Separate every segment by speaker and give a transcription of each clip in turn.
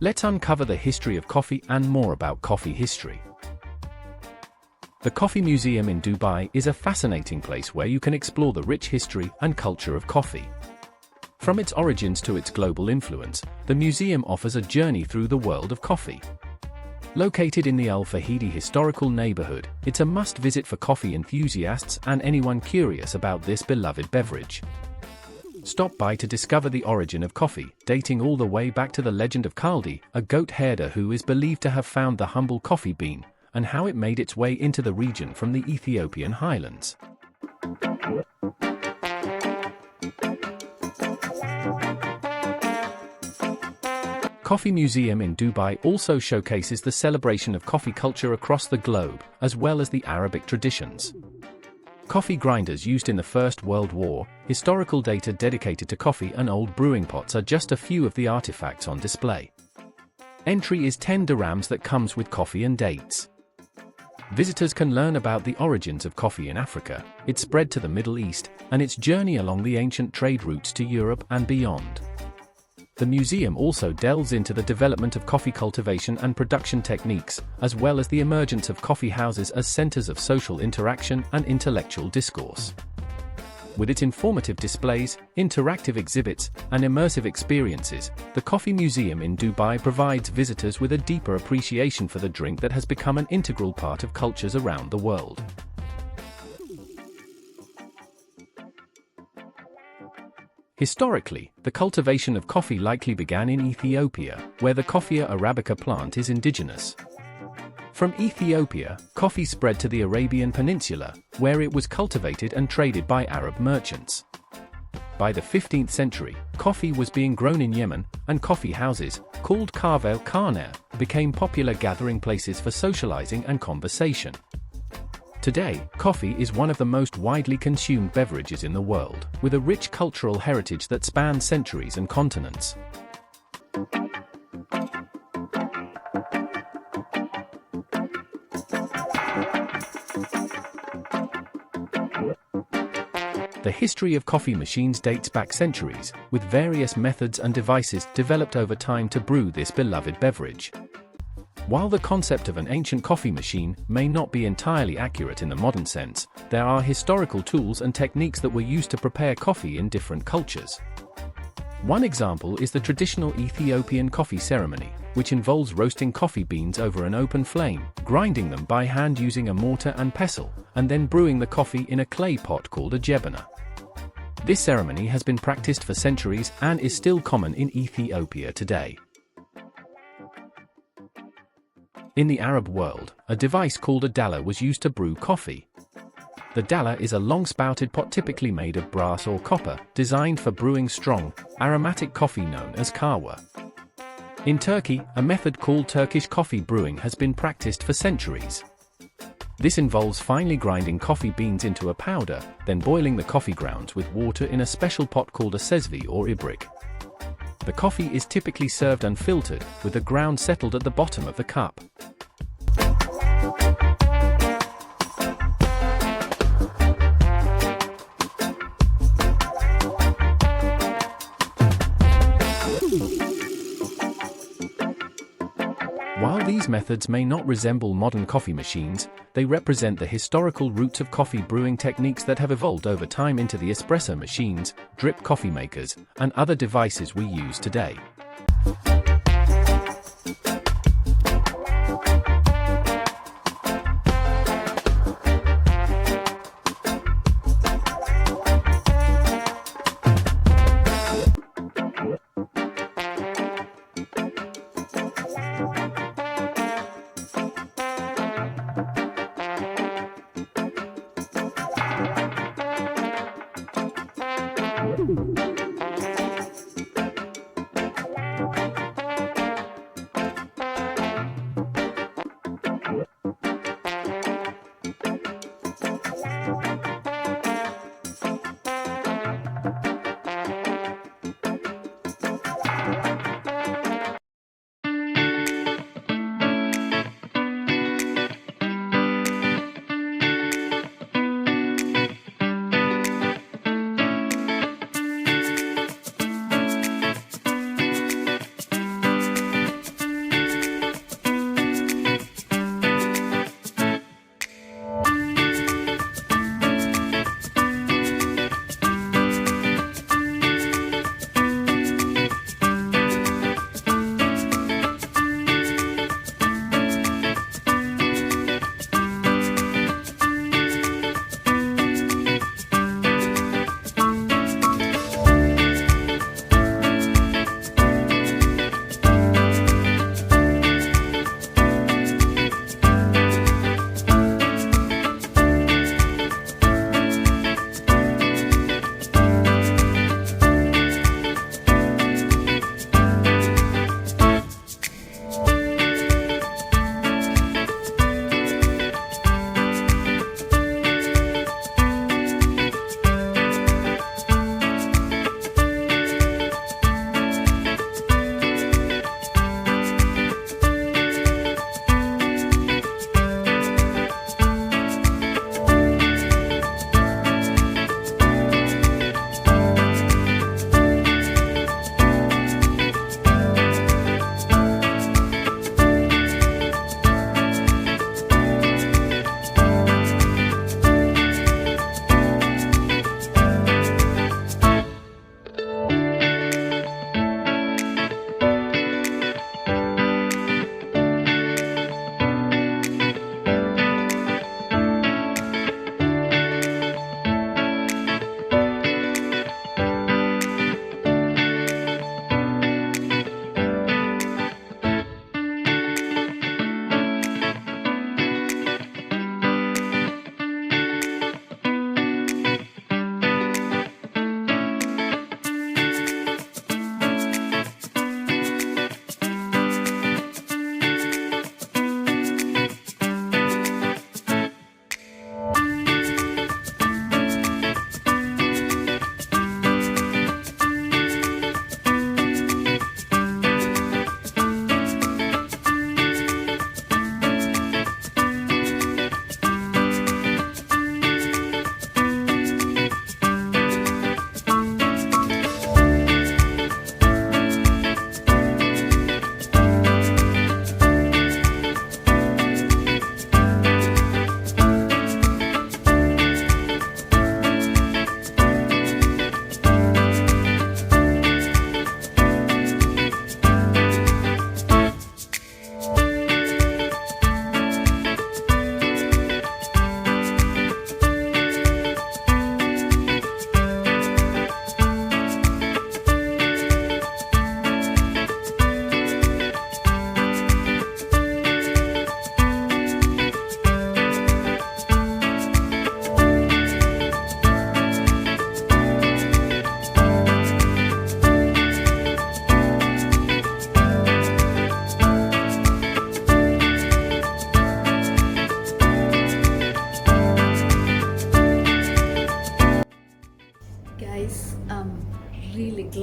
Speaker 1: Let's uncover the history of coffee and more about coffee history. The Coffee Museum in Dubai is a fascinating place where you can explore the rich history and culture of coffee. From its origins to its global influence, the museum offers a journey through the world of coffee. Located in the Al Fahidi historical neighborhood, it's a must-visit for coffee enthusiasts and anyone curious about this beloved beverage. Stop by to discover the origin of coffee, dating all the way back to the legend of Kaldi, a goat herder who is believed to have found the humble coffee bean, and how it made its way into the region from the Ethiopian highlands. Coffee Museum in Dubai also showcases the celebration of coffee culture across the globe, as well as the Arabic traditions. Coffee grinders used in the First World War, historical data dedicated to coffee and old brewing pots are just a few of the artifacts on display. Entry is 10 dirhams that comes with coffee and dates. Visitors can learn about the origins of coffee in Africa, its spread to the Middle East, and its journey along the ancient trade routes to Europe and beyond. The museum also delves into the development of coffee cultivation and production techniques, as well as the emergence of coffee houses as centers of social interaction and intellectual discourse. With its informative displays, interactive exhibits, and immersive experiences, the Coffee Museum in Dubai provides visitors with a deeper appreciation for the drink that has become an integral part of cultures around the world. Historically, the cultivation of coffee likely began in Ethiopia, where the Coffea arabica plant is indigenous. From Ethiopia, coffee spread to the Arabian Peninsula, where it was cultivated and traded by Arab merchants. By the 15th century, coffee was being grown in Yemen, and coffee houses, called Kahve Khana, became popular gathering places for socializing and conversation. Today, coffee is one of the most widely consumed beverages in the world, with a rich cultural heritage that spans centuries and continents. The history of coffee machines dates back centuries, with various methods and devices developed over time to brew this beloved beverage. While the concept of an ancient coffee machine may not be entirely accurate in the modern sense, there are historical tools and techniques that were used to prepare coffee in different cultures. One example is the traditional Ethiopian coffee ceremony, which involves roasting coffee beans over an open flame, grinding them by hand using a mortar and pestle, and then brewing the coffee in a clay pot called a jebana. This ceremony has been practiced for centuries and is still common in Ethiopia today. In the Arab world, a device called a dalla was used to brew coffee. The dalla is a long-spouted pot typically made of brass or copper, designed for brewing strong, aromatic coffee known as kahwa. In Turkey, a method called Turkish coffee brewing has been practiced for centuries. This involves finely grinding coffee beans into a powder, then boiling the coffee grounds with water in a special pot called a sezvi or ibrik. The coffee is typically served unfiltered, with the ground settled at the bottom of the cup. While these methods may not resemble modern coffee machines, they represent the historical roots of coffee brewing techniques that have evolved over time into the espresso machines, drip coffee makers, and other devices we use today.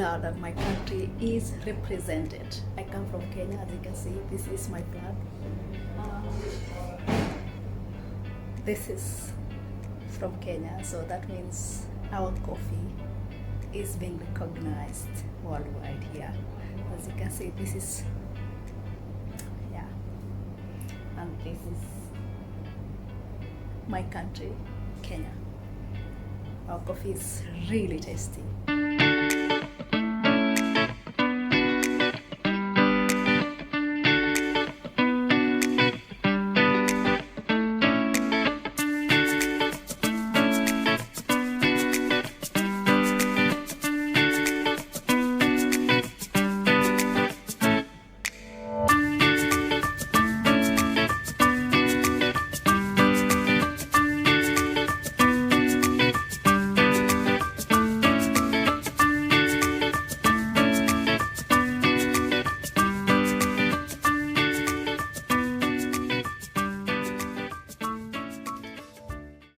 Speaker 2: glad that my country is represented. I come from Kenya, as you can see, this is my flag. This is from Kenya, so that means our coffee is being recognized worldwide here. As you can see, this is, yeah, and this is my country, Kenya. Our coffee is really tasty.